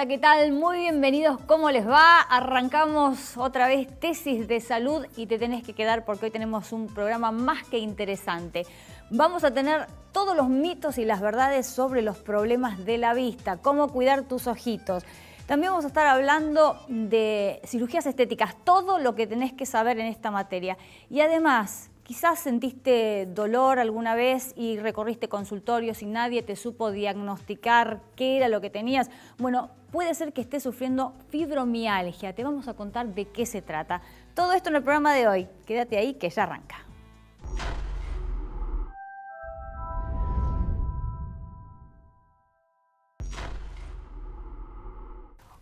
Hola, ¿qué tal? Muy bienvenidos, ¿cómo les va? Arrancamos otra vez Tesis de Salud y te tenés que quedar porque hoy tenemos un programa más que interesante. Vamos a tener todos los mitos y las verdades sobre los problemas de la vista, cómo cuidar tus ojitos. También vamos a estar hablando de cirugías estéticas, todo lo que tenés que saber en esta materia. Y además, quizás sentiste dolor alguna vez y recorriste consultorios y nadie te supo diagnosticar qué era lo que tenías. Bueno, puede ser que estés sufriendo fibromialgia. Te vamos a contar de qué se trata. Todo esto en el programa de hoy. Quédate ahí que ya arranca.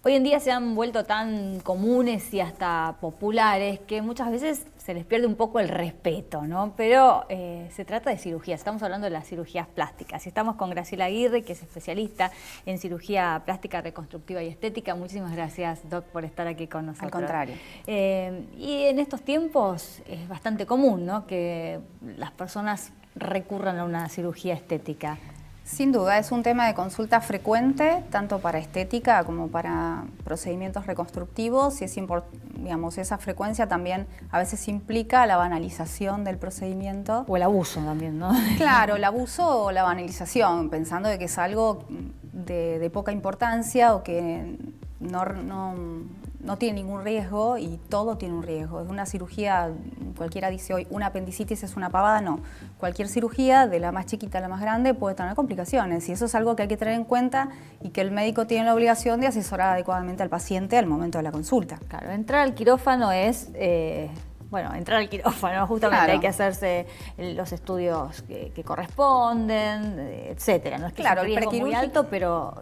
Hoy en día se han vuelto tan comunes y hasta populares que muchas veces se les pierde un poco el respeto, ¿no? Pero se trata de cirugías, estamos hablando de las cirugías plásticas. Y estamos con Graciela Aguirre, que es especialista en cirugía plástica, reconstructiva y estética. Muchísimas gracias, Doc, por estar aquí con nosotros. Al contrario. Y en estos tiempos es bastante común, ¿no?, que las personas recurran a una cirugía estética. Sin duda, es un tema de consulta frecuente, tanto para estética como para procedimientos reconstructivos, y esa frecuencia también a veces implica la banalización del procedimiento. O el abuso también, ¿no? Claro, el abuso o la banalización, pensando de que es algo de poca importancia o que no tiene ningún riesgo, y todo tiene un riesgo. Es una cirugía, cualquiera dice hoy, una apendicitis es una pavada, no. Cualquier cirugía, de la más chiquita a la más grande, puede tener complicaciones, y eso es algo que hay que tener en cuenta y que el médico tiene la obligación de asesorar adecuadamente al paciente al momento de la consulta. Claro, entrar al quirófano es... entrar al quirófano, justamente claro. Hay que hacerse los estudios que corresponden, etcétera. No es que sea un riesgo muy alto, pero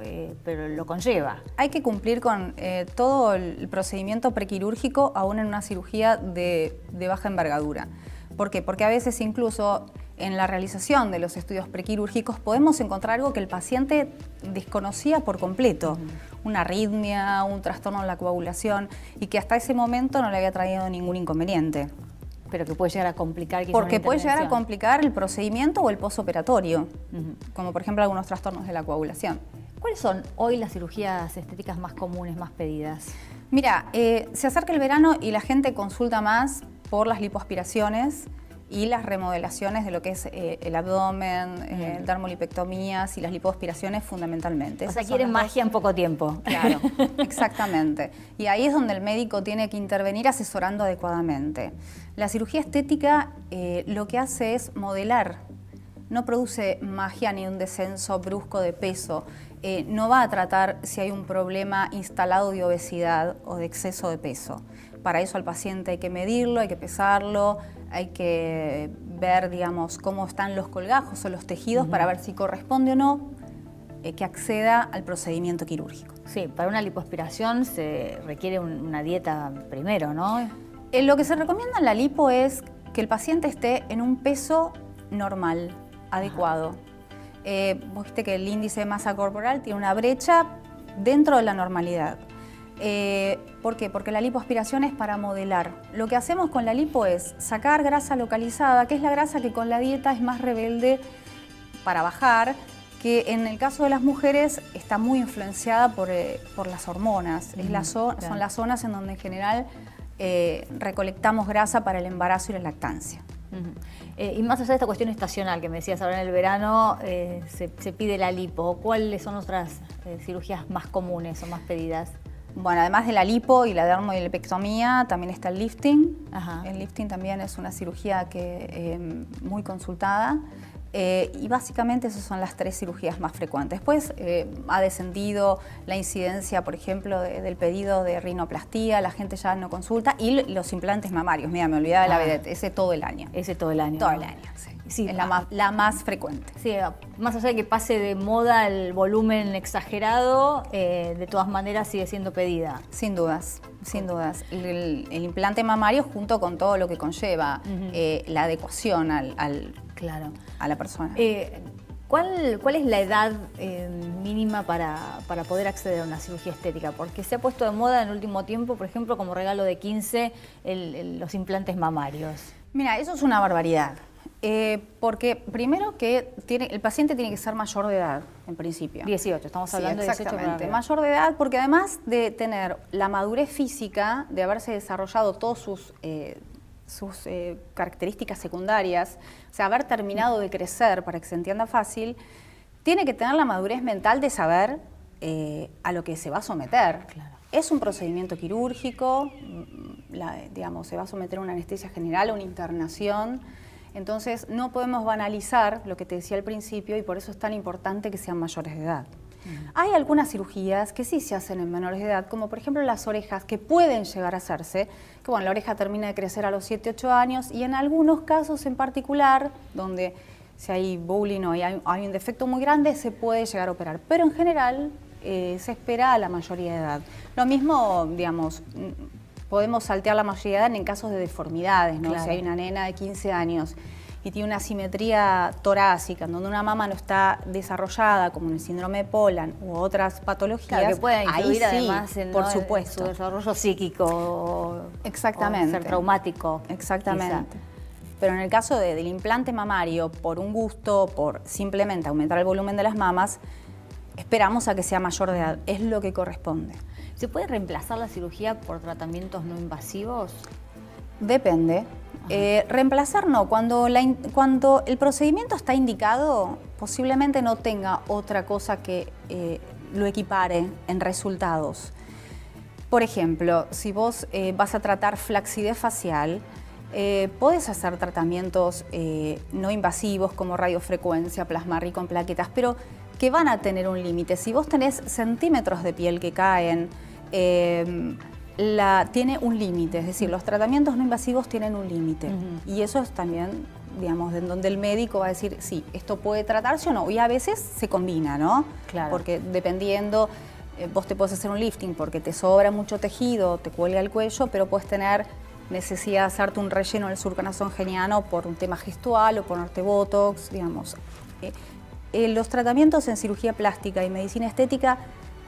lo conlleva. Hay que cumplir con todo el procedimiento prequirúrgico, aún en una cirugía de baja envergadura. ¿Por qué? Porque a veces incluso en la realización de los estudios prequirúrgicos podemos encontrar algo que el paciente desconocía por completo. Una arritmia, un trastorno en la coagulación, y que hasta ese momento no le había traído ningún inconveniente. Pero que puede llegar a complicar. Porque puede llegar a complicar el procedimiento o el posoperatorio, como por ejemplo algunos trastornos de la coagulación. ¿Cuáles son hoy las cirugías estéticas más comunes, más pedidas? Mira, se acerca el verano y la gente consulta más por las lipoaspiraciones y las remodelaciones de lo que es el abdomen, dermolipectomías y las lipoaspiraciones fundamentalmente. O sea, quieren magia en poco tiempo. Claro, exactamente. Y ahí es donde el médico tiene que intervenir asesorando adecuadamente. La cirugía estética lo que hace es modelar, no produce magia ni un descenso brusco de peso. No va a tratar si hay un problema instalado de obesidad o de exceso de peso. Para eso al paciente hay que medirlo, hay que pesarlo, hay que ver, digamos, cómo están los colgajos o los tejidos para ver si corresponde o no que acceda al procedimiento quirúrgico. Sí, para una lipoaspiración se requiere una dieta primero, ¿no? Lo que se recomienda en la lipo es que el paciente esté en un peso normal, adecuado. Vos viste que el índice de masa corporal tiene una brecha dentro de la normalidad. ¿Por qué? Porque la lipoaspiración es para modelar. Lo que hacemos con la lipo es sacar grasa localizada, que es la grasa que con la dieta es más rebelde para bajar, que en el caso de las mujeres está muy influenciada por las hormonas. Son las zonas en donde en general recolectamos grasa para el embarazo y la lactancia. Y más allá de esta cuestión estacional que me decías, ahora en el verano se pide la lipo. ¿Cuáles son otras cirugías más comunes o más pedidas? Bueno, además de la lipo y la dermolipectomía, también está el lifting. Ajá. El lifting también es una cirugía muy consultada. Y básicamente esas son las tres cirugías más frecuentes. Después ha descendido la incidencia, por ejemplo, del pedido de rinoplastía, la gente ya no consulta, y los implantes mamarios. Mira, me olvidaba de la vedette, ese todo el año. Ese todo el año. Todo el año, sí. Sí, es la más frecuente. Sí, más allá de que pase de moda el volumen exagerado, de todas maneras sigue siendo pedida. Sin dudas, sin dudas. El implante mamario junto con todo lo que conlleva, la adecuación Claro. a la persona. ¿Cuál es la edad mínima para poder acceder a una cirugía estética? Porque se ha puesto de moda en el último tiempo, por ejemplo, como regalo de 15, los implantes mamarios. Mira, eso es una barbaridad. Porque primero que el paciente tiene que ser mayor de edad, en principio. 18, estamos hablando de 18. Exactamente, mayor de edad, porque además de tener la madurez física, de haberse desarrollado todas sus características secundarias, o sea, haber terminado de crecer, para que se entienda fácil, tiene que tener la madurez mental de saber a lo que se va a someter. Claro. Es un procedimiento quirúrgico, digamos, se va a someter a una anestesia general, a una internación. Entonces, no podemos banalizar lo que te decía al principio y por eso es tan importante que sean mayores de edad. Hay algunas cirugías que sí se hacen en menores de edad, como por ejemplo las orejas, que pueden llegar a hacerse, que bueno, la oreja termina de crecer a los 7, 8 años y en algunos casos en particular, donde si hay bullying o hay un defecto muy grande, se puede llegar a operar. Pero en general se espera a la mayoría de edad. Lo mismo, digamos, podemos saltear la mayoría de edad en casos de deformidades, ¿no? Claro. Si hay una nena de 15 años y tiene una asimetría torácica, en donde una mama no está desarrollada, como en el síndrome de Poland u otras patologías, Claro, que pueda ahí influir sí, además en, por ¿no? supuesto. su desarrollo psíquico. Exactamente. O ser traumático. Exactamente. Quizá. Pero en el caso del implante mamario, por un gusto, por simplemente aumentar el volumen de las mamas, esperamos a que sea mayor de edad. Es lo que corresponde. ¿Se puede reemplazar la cirugía por tratamientos no invasivos? Depende. Reemplazar no. Cuando el procedimiento está indicado, posiblemente no tenga otra cosa que lo equipare en resultados. Por ejemplo, si vos vas a tratar flacidez facial, podés hacer tratamientos no invasivos como radiofrecuencia, plasma rico en plaquetas, pero que van a tener un límite. Si vos tenés centímetros de piel que caen, tiene un límite, es decir, los tratamientos no invasivos tienen un límite. Y eso es también, digamos, en donde el médico va a decir, sí, esto puede tratarse o no. Y a veces se combina, ¿no? Claro. Porque dependiendo, vos te podés hacer un lifting porque te sobra mucho tejido, te cuelga el cuello, pero puedes tener necesidad de hacerte un relleno del surconasogeniano por un tema gestual o ponerte botox, digamos. Los tratamientos en cirugía plástica y medicina estética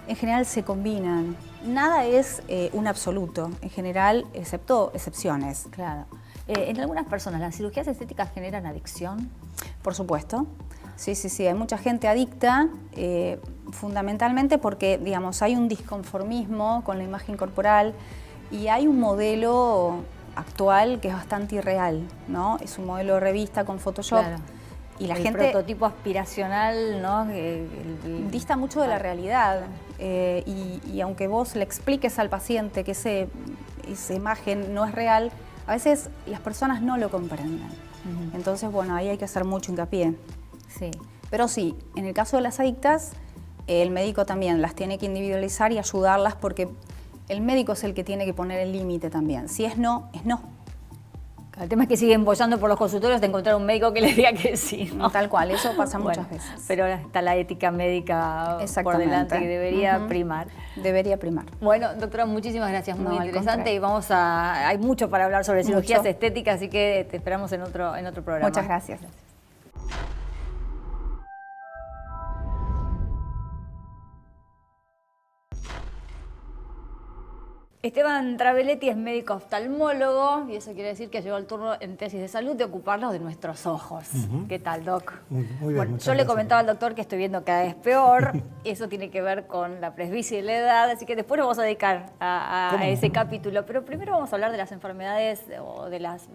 en general se combinan. Nada es un absoluto, en general, excepto excepciones. Claro. En algunas personas, ¿las cirugías estéticas generan adicción? Por supuesto. Sí, sí, sí. Hay mucha gente adicta, fundamentalmente porque, digamos, hay un disconformismo con la imagen corporal y hay un modelo actual que es bastante irreal, ¿no? Es un modelo de revista con Photoshop. Claro. Y la el gente prototipo aspiracional, ¿no? dista mucho de la realidad. Y aunque vos le expliques al paciente que esa imagen no es real, a veces las personas no lo comprenden. Entonces, bueno, ahí hay que hacer mucho hincapié. Sí. Pero sí, en el caso de las adictas, el médico también las tiene que individualizar y ayudarlas porque el médico es el que tiene que poner el límite también. Si es no, es no. El tema es que siguen bollando por los consultorios de encontrar un médico que les diga que sí, ¿no? Tal cual, eso pasa Bueno, muchas veces. Pero ahora está la ética médica por Exactamente. delante que debería primar. Debería primar. Bueno, doctora, muchísimas gracias, muy No, al interesante. contrario. Y hay mucho para hablar sobre cirugías Mucho. estéticas, así que te esperamos en otro programa. Muchas gracias. Esteban Traveletti es médico oftalmólogo y eso quiere decir que llegó el turno en Tesis de Salud de ocuparnos de nuestros ojos. ¿Qué tal, Doc? Muy bien, Bueno, muchas yo le gracias. comentaba al doctor que estoy viendo cada vez peor y eso tiene que ver con la presbicia y la edad, así que después nos vamos a dedicar a ¿Cómo no? ese capítulo. Pero primero vamos a hablar de las enfermedades o de las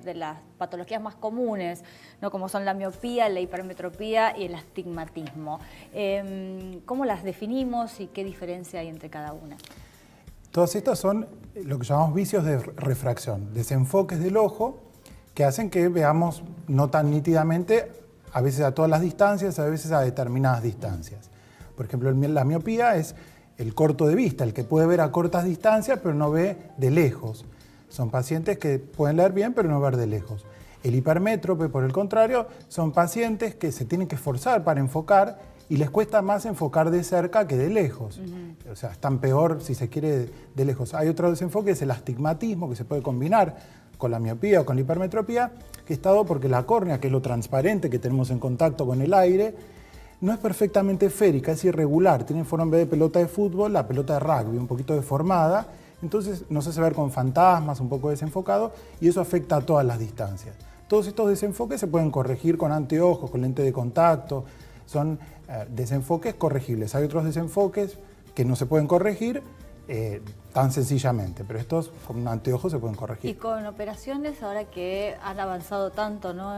patologías más comunes, ¿no? Como son la miopía, la hipermetropía y el astigmatismo. ¿Cómo las definimos y qué diferencia hay entre cada una? Todas estas son lo que llamamos vicios de refracción, desenfoques del ojo que hacen que veamos no tan nítidamente, a veces a todas las distancias, a veces a determinadas distancias. Por ejemplo, la miopía es el corto de vista, el que puede ver a cortas distancias pero no ve de lejos. Son pacientes que pueden leer bien pero no ver de lejos. El hipermétrope, por el contrario, son pacientes que se tienen que esforzar para enfocar y les cuesta más enfocar de cerca que de lejos. O sea, están peor, si se quiere, de lejos. Hay otro desenfoque, es el astigmatismo, que se puede combinar con la miopía o con la hipermetropía, que es dado porque la córnea, que es lo transparente que tenemos en contacto con el aire, no es perfectamente esférica, es irregular. Tiene forma, en vez de pelota de fútbol, la pelota de rugby, un poquito deformada. Entonces nos hace ver con fantasmas, un poco desenfocado, y eso afecta a todas las distancias. Todos estos desenfoques se pueden corregir con anteojos, con lente de contacto, son desenfoques corregibles. Hay otros desenfoques que no se pueden corregir tan sencillamente, pero estos con un anteojo se pueden corregir. Y con operaciones, ahora que han avanzado tanto, ¿no?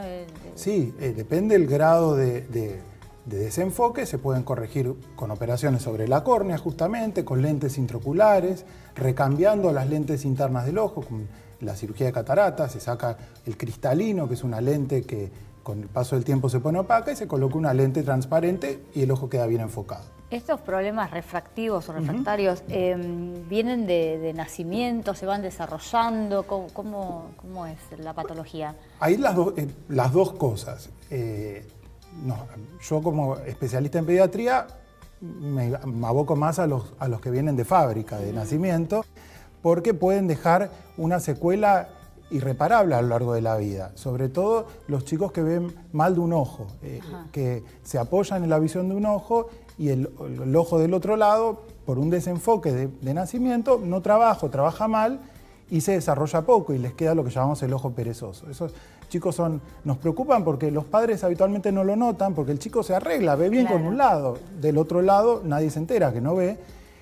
Sí, depende del grado de desenfoque, se pueden corregir con operaciones sobre la córnea justamente, con lentes intraoculares, recambiando las lentes internas del ojo, con la cirugía de catarata, se saca el cristalino, que es una lente que con el paso del tiempo se pone opaca, y se coloca una lente transparente y el ojo queda bien enfocado. ¿Estos problemas refractivos o refractarios vienen de nacimiento, se van desarrollando? ¿Cómo es la patología? Hay las dos cosas. Yo como especialista en pediatría me aboco más a los que vienen de fábrica, de nacimiento, porque pueden dejar una secuela irreparable a lo largo de la vida. Sobre todo los chicos que ven mal de un ojo, que se apoyan en la visión de un ojo y el ojo del otro lado, por un desenfoque de nacimiento, no trabaja mal y se desarrolla poco y les queda lo que llamamos el ojo perezoso. Esos chicos nos preocupan porque los padres habitualmente no lo notan, porque el chico se arregla, ve bien con un lado, del otro lado nadie se entera que no ve,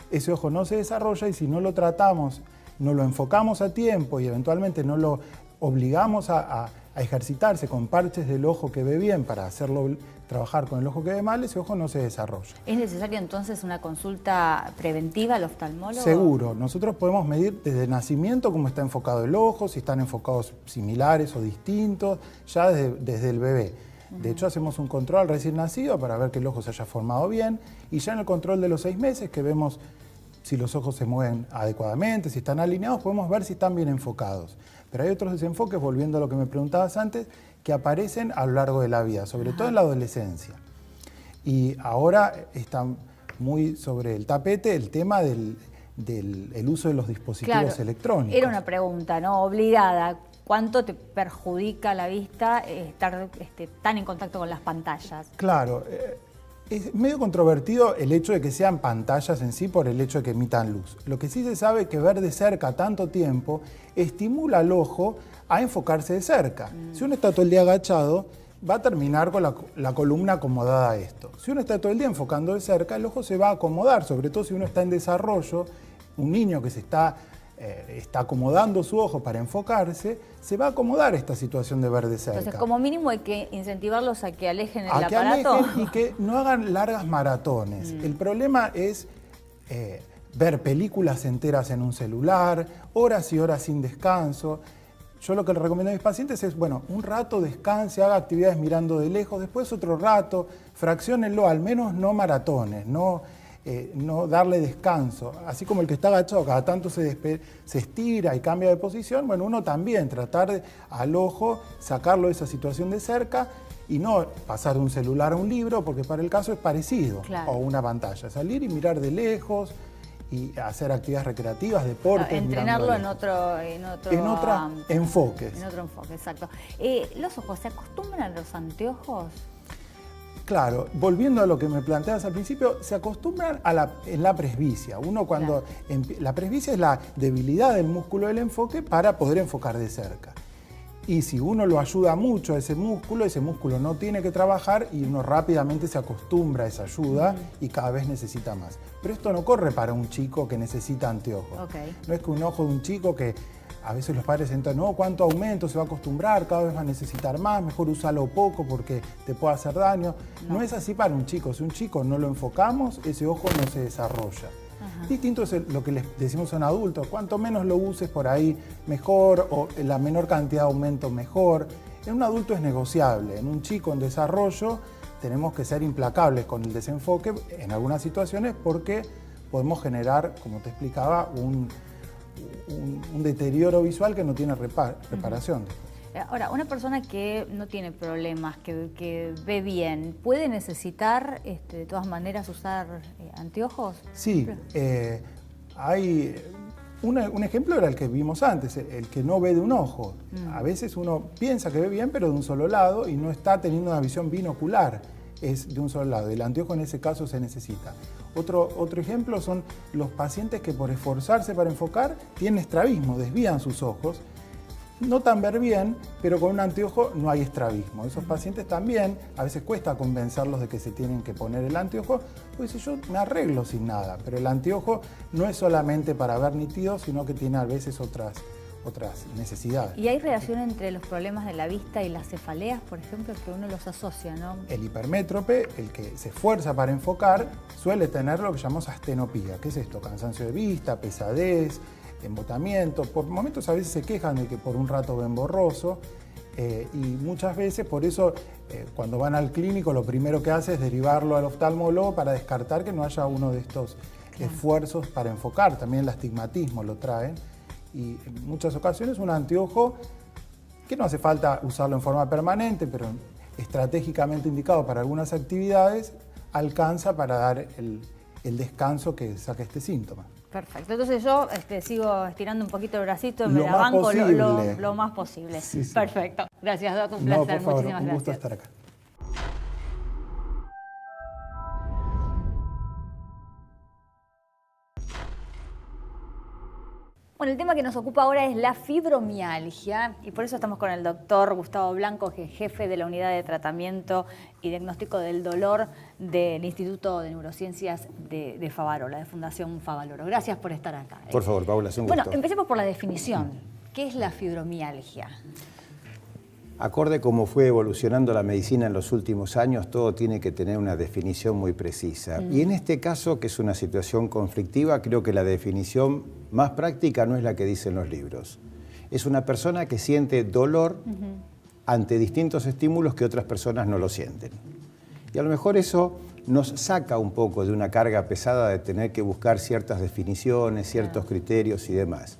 ese ojo no se desarrolla y si no lo tratamos, no lo enfocamos a tiempo y eventualmente no lo obligamos a ejercitarse con parches del ojo que ve bien para hacerlo trabajar con el ojo que ve mal, ese ojo no se desarrolla. ¿Es necesaria entonces una consulta preventiva al oftalmólogo? Seguro. Nosotros podemos medir desde nacimiento cómo está enfocado el ojo, si están enfocados similares o distintos, ya desde el bebé. De hecho, hacemos un control al recién nacido para ver que el ojo se haya formado bien y ya en el control de los 6 meses que vemos si los ojos se mueven adecuadamente, si están alineados, podemos ver si están bien enfocados. Pero hay otros desenfoques, volviendo a lo que me preguntabas antes, que aparecen a lo largo de la vida, sobre todo en la adolescencia. Y ahora está muy sobre el tapete el tema del uso de los dispositivos electrónicos. Era una pregunta, ¿no? Obligada. ¿Cuánto te perjudica la vista estar tan en contacto con las pantallas? Claro. Es medio controvertido el hecho de que sean pantallas en sí por el hecho de que emitan luz. Lo que sí se sabe es que ver de cerca tanto tiempo estimula al ojo a enfocarse de cerca. Si uno está todo el día agachado, va a terminar con la columna acomodada a esto. Si uno está todo el día enfocando de cerca, el ojo se va a acomodar, sobre todo si uno está en desarrollo, un niño que se está acomodando su ojo para enfocarse, se va a acomodar esta situación de ver de cerca. Entonces, como mínimo hay que incentivarlos a que alejen el aparato. aparato. Que alejen y que no hagan largas maratones. El problema es ver películas enteras en un celular, horas y horas sin descanso. Yo lo que le recomiendo a mis pacientes es, bueno, un rato descanse, haga actividades mirando de lejos, después otro rato, fracciónenlo, al menos no maratones, no darle descanso. Así como el que está agachado cada tanto se estira y cambia de posición, bueno, uno también tratar al ojo sacarlo de esa situación de cerca y no pasar de un celular a un libro, porque para el caso es parecido, claro, o una pantalla. Salir y mirar de lejos y hacer actividades recreativas, deportes. Entrenarlo en otro enfoque. En otro enfoque, exacto. ¿Los ojos se acostumbran a los anteojos? Claro, volviendo a lo que me planteabas al principio, se acostumbran en la presbicia. Uno cuando la presbicia es la debilidad del músculo del enfoque para poder enfocar de cerca. Y si uno lo ayuda mucho a ese músculo no tiene que trabajar y uno rápidamente se acostumbra a esa ayuda y cada vez necesita más. Pero esto no corre para un chico que necesita anteojos. No es que un ojo de un chico que a veces los padres entran, no, ¿cuánto aumento? Se va a acostumbrar, cada vez va a necesitar más, mejor usarlo poco porque te puede hacer daño. No es así para un chico. Si un chico no lo enfocamos, ese ojo no se desarrolla. Distinto es lo que les decimos a un adulto, cuanto menos lo uses por ahí mejor, o la menor cantidad de aumento mejor. En un adulto es negociable, en un chico en desarrollo tenemos que ser implacables con el desenfoque en algunas situaciones porque podemos generar, como te explicaba, un deterioro visual que no tiene reparación. Ahora, una persona que no tiene problemas, que ve bien, ¿puede necesitar de todas maneras usar anteojos? Sí, hay un ejemplo era el que vimos antes, el que no ve de un ojo. A veces uno piensa que ve bien, pero de un solo lado y no está teniendo una visión binocular, es de un solo lado. El anteojo en ese caso se necesita. Otro ejemplo son los pacientes que por esforzarse para enfocar tienen estrabismo, desvían sus ojos. notan ver bien, pero con un anteojo no hay estrabismo. Esos pacientes también, a veces cuesta convencerlos de que se tienen que poner el anteojo, pues si yo me arreglo sin nada, pero el anteojo no es solamente para ver nítido, sino que tiene a veces otras necesidades. ¿Y hay relación entre los problemas de la vista y las cefaleas, por ejemplo, que uno los asocia, ¿no? El hipermétrope, el que se esfuerza para enfocar, suele tener lo que llamamos astenopía. ¿Qué es esto? Cansancio de vista, pesadez, embotamiento. Por momentos a veces se quejan de que por un rato ven borroso y muchas veces por eso cuando van al clínico lo primero que hace es derivarlo al oftalmólogo para descartar que no haya uno de estos esfuerzos para enfocar. También el astigmatismo lo traen. Y en muchas ocasiones un anteojo que no hace falta usarlo en forma permanente, pero estratégicamente indicado para algunas actividades, alcanza para dar el descanso que saca este síntoma. Perfecto, entonces yo sigo estirando un poquito el bracito, me Lo la más banco posible. lo más posible. Sí, sí. Perfecto, gracias Doc, un No, placer, por favor, muchísimas un gusto gracias. estar acá. Bueno, el tema que nos ocupa ahora es la fibromialgia y por eso estamos con el doctor Gustavo Blanco, que es jefe de la Unidad de Tratamiento y Diagnóstico del Dolor del Instituto de Neurociencias de Favaloro, de Fundación Favaloro. Gracias por estar acá. Por favor, Paula, es un gusto. Bueno, empecemos por la definición. ¿Qué es la fibromialgia? Acorde cómo fue evolucionando la medicina en los últimos años, todo tiene que tener una definición muy precisa. Y en este caso, que es una situación conflictiva, creo que la definición más práctica no es la que dicen los libros. Es una persona que siente dolor ante distintos estímulos que otras personas no lo sienten. Y a lo mejor eso nos saca un poco de una carga pesada de tener que buscar ciertas definiciones, ciertos criterios y demás,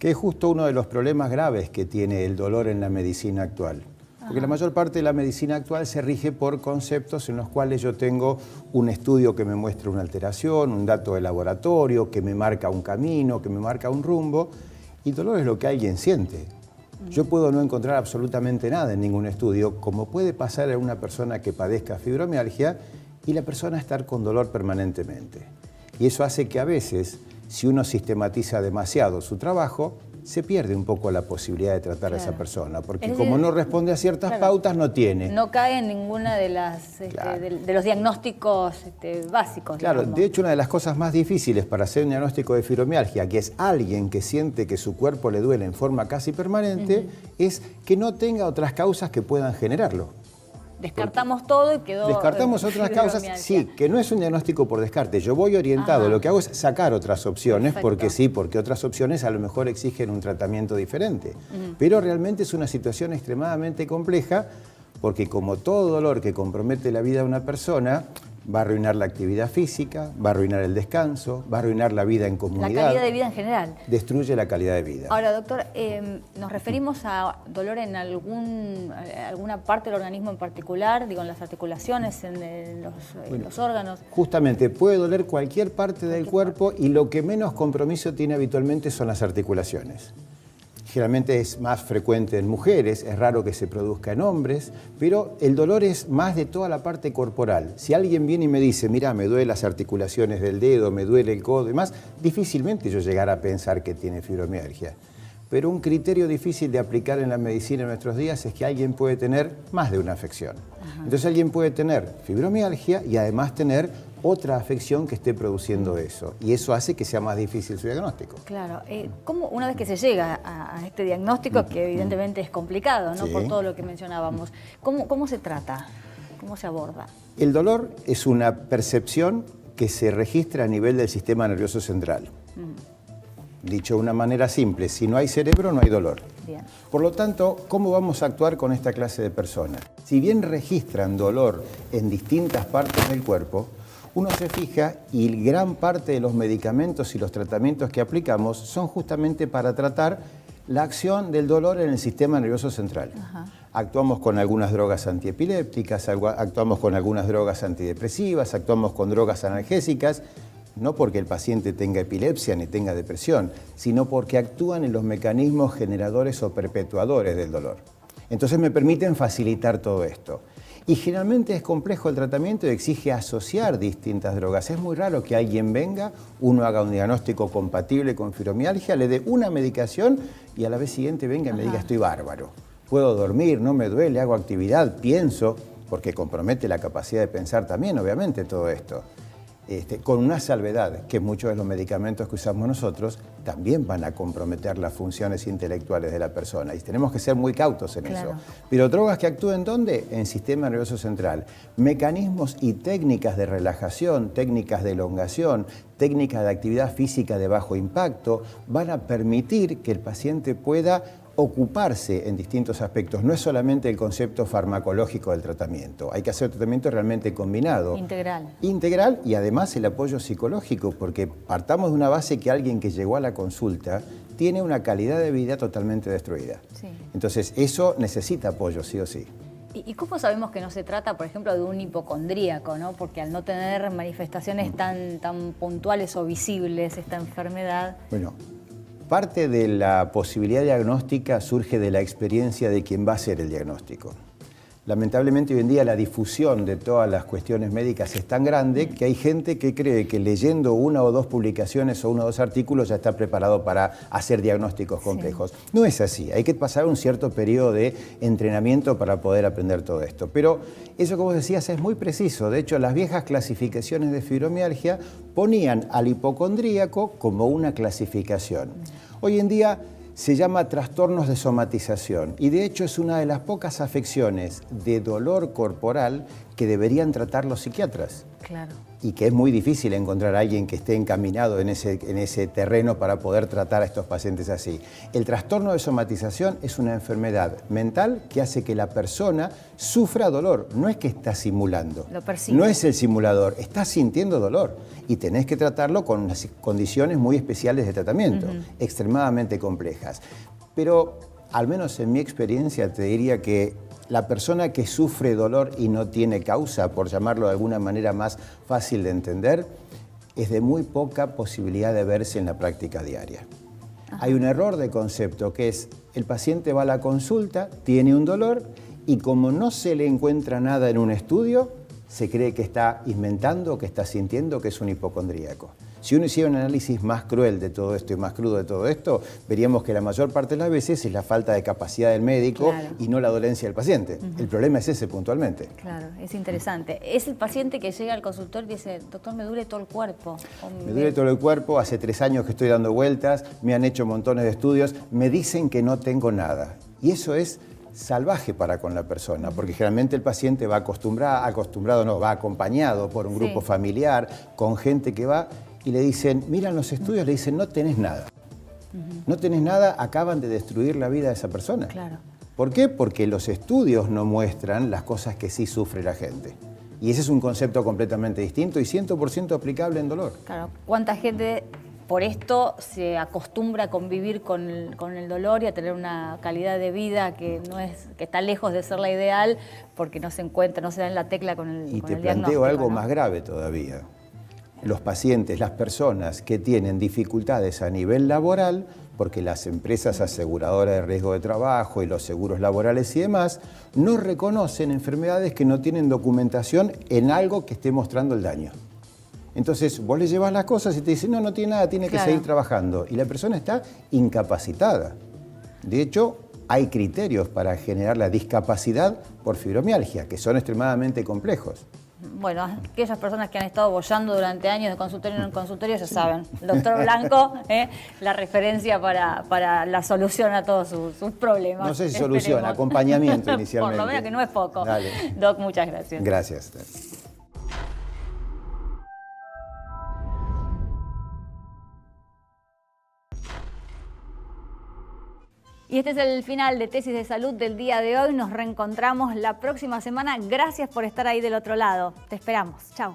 que es justo uno de los problemas graves que tiene el dolor en la medicina actual. Porque la mayor parte de la medicina actual se rige por conceptos en los cuales yo tengo un estudio que me muestra una alteración, un dato de laboratorio, que me marca un camino, que me marca un rumbo, y dolor es lo que alguien siente. Yo puedo no encontrar absolutamente nada en ningún estudio, como puede pasar a una persona que padezca fibromialgia y la persona estar con dolor permanentemente. Y eso hace que a veces, si uno sistematiza demasiado su trabajo, se pierde un poco la posibilidad de tratar a esa persona, porque como no responde a ciertas pautas, no tiene. No cae en ninguna de las de los diagnósticos básicos. Claro, digamos. de hecho una de las cosas más difíciles para hacer un diagnóstico de fibromialgia, que es alguien que siente que su cuerpo le duele en forma casi permanente, es que no tenga otras causas que puedan generarlo. Descartamos todo y quedó... Descartamos otras causas, sí, que no es un diagnóstico por descarte. Yo voy orientado, lo que hago es sacar otras opciones, porque sí, porque otras opciones a lo mejor exigen un tratamiento diferente. Pero realmente es una situación extremadamente compleja, porque como todo dolor que compromete la vida de una persona, va a arruinar la actividad física, va a arruinar el descanso, va a arruinar la vida en comunidad. La calidad de vida en general. Destruye la calidad de vida. Ahora, doctor, ¿nos referimos a dolor en alguna parte del organismo en particular? Digo, en las articulaciones, en los órganos. Justamente, puede doler cualquier parte del cuerpo y lo que menos compromiso tiene habitualmente son las articulaciones. Generalmente es más frecuente en mujeres, es raro que se produzca en hombres, pero el dolor es más de toda la parte corporal. Si alguien viene y me dice, mira, me duelen las articulaciones del dedo, me duele el codo y demás, difícilmente yo llegara a pensar que tiene fibromialgia. Pero un criterio difícil de aplicar en la medicina en nuestros días es que alguien puede tener más de una afección. Entonces alguien puede tener fibromialgia y además tener otra afección que esté produciendo eso. Y eso hace que sea más difícil su diagnóstico. Claro. ¿Cómo, una vez que se llega a este diagnóstico, que evidentemente es complicado, ¿no? Sí. Por todo lo que mencionábamos, ¿cómo se trata? ¿Cómo se aborda? El dolor es una percepción que se registra a nivel del sistema nervioso central. Dicho de una manera simple, si no hay cerebro, no hay dolor. Bien. Por lo tanto, ¿cómo vamos a actuar con esta clase de personas? Si bien registran dolor en distintas partes del cuerpo, uno se fija y gran parte de los medicamentos y los tratamientos que aplicamos son justamente para tratar la acción del dolor en el sistema nervioso central. Actuamos con algunas drogas antiepilépticas, actuamos con algunas drogas antidepresivas, actuamos con drogas analgésicas, no porque el paciente tenga epilepsia ni tenga depresión, sino porque actúan en los mecanismos generadores o perpetuadores del dolor. Entonces me permiten facilitar todo esto. Y generalmente es complejo el tratamiento y exige asociar distintas drogas. Es muy raro que alguien venga, uno haga un diagnóstico compatible con fibromialgia, le dé una medicación y a la vez siguiente venga y me diga estoy bárbaro. Puedo dormir, no me duele, hago actividad, pienso, porque compromete la capacidad de pensar también, obviamente, todo esto. Con una salvedad, que muchos de los medicamentos que usamos nosotros también van a comprometer las funciones intelectuales de la persona y tenemos que ser muy cautos en eso. Pero drogas que actúen ¿dónde? En sistema nervioso central. Mecanismos y técnicas de relajación, técnicas de elongación, técnicas de actividad física de bajo impacto van a permitir que el paciente pueda ocuparse en distintos aspectos. No es solamente el concepto farmacológico del tratamiento. Hay que hacer tratamiento realmente combinado. Integral. Integral y además el apoyo psicológico, porque partamos de una base que alguien que llegó a la consulta tiene una calidad de vida totalmente destruida. Sí. Entonces, eso necesita apoyo, sí o sí. ¿Y cómo sabemos que no se trata, por ejemplo, de un hipocondríaco, ¿no? Porque al no tener manifestaciones tan puntuales o visibles esta enfermedad... Bueno, parte de la posibilidad diagnóstica surge de la experiencia de quien va a hacer el diagnóstico. Lamentablemente hoy en día la difusión de todas las cuestiones médicas es tan grande que hay gente que cree que leyendo una o dos publicaciones o uno o dos artículos ya está preparado para hacer diagnósticos complejos. Sí. No es así, hay que pasar un cierto periodo de entrenamiento para poder aprender todo esto. Pero eso que vos decías es muy preciso. De hecho, las viejas clasificaciones de fibromialgia ponían al hipocondríaco como una clasificación. Hoy en día se llama trastornos de somatización y de hecho es una de las pocas afecciones de dolor corporal que deberían tratar los psiquiatras. Claro. Y que es muy difícil encontrar a alguien que esté encaminado en ese terreno para poder tratar a estos pacientes así. El trastorno de somatización es una enfermedad mental que hace que la persona sufra dolor. No es que está simulando. Lo percibe. No es el simulador, está sintiendo dolor. Y tenés que tratarlo con unas condiciones muy especiales de tratamiento, extremadamente complejas. Pero, al menos en mi experiencia, te diría que la persona que sufre dolor y no tiene causa, por llamarlo de alguna manera más fácil de entender, es de muy poca posibilidad de verse en la práctica diaria. Hay un error de concepto que es, el paciente va a la consulta, tiene un dolor y como no se le encuentra nada en un estudio, se cree que está inventando, que está sintiendo que es un hipocondríaco. Si uno hiciera un análisis más cruel de todo esto y más crudo de todo esto, veríamos que la mayor parte de las veces es la falta de capacidad del médico y no la dolencia del paciente. El problema es ese puntualmente. Claro, es interesante. Es el paciente que llega al consultorio y dice, doctor, me duele todo el cuerpo. Me duele todo el cuerpo, hace 3 años que estoy dando vueltas, me han hecho montones de estudios, me dicen que no tengo nada. Y eso es salvaje para con la persona, porque generalmente el paciente va va acompañado por un grupo familiar, con gente que va y le dicen, miran los estudios, le dicen, no tenés nada. No tenés nada, acaban de destruir la vida de esa persona. Claro. ¿Por qué? Porque los estudios no muestran las cosas que sí sufre la gente. Y ese es un concepto completamente distinto y 100% aplicable en dolor. Claro, ¿cuánta gente por esto se acostumbra a convivir con el dolor y a tener una calidad de vida que está lejos de ser la ideal porque no se encuentra, no se da en la tecla con el diagnóstico? Y te planteo algo más grave todavía. Los pacientes, las personas que tienen dificultades a nivel laboral, porque las empresas aseguradoras de riesgo de trabajo y los seguros laborales y demás, no reconocen enfermedades que no tienen documentación en algo que esté mostrando el daño. Entonces vos le llevas las cosas y te dicen, no tiene nada, tiene que seguir trabajando. Y la persona está incapacitada. De hecho, hay criterios para generar la discapacidad por fibromialgia, que son extremadamente complejos. Bueno, aquellas personas que han estado boyando durante años de consultorio en consultorio ya saben. El doctor Blanco, la referencia para la solución a todos sus problemas. No sé si solución, acompañamiento inicialmente. Por lo menos que no es poco. Dale. Doc, muchas gracias. Gracias. Y este es el final de Tesis de Salud del día de hoy. Nos reencontramos la próxima semana. Gracias por estar ahí del otro lado. Te esperamos. Chao.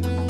Chau.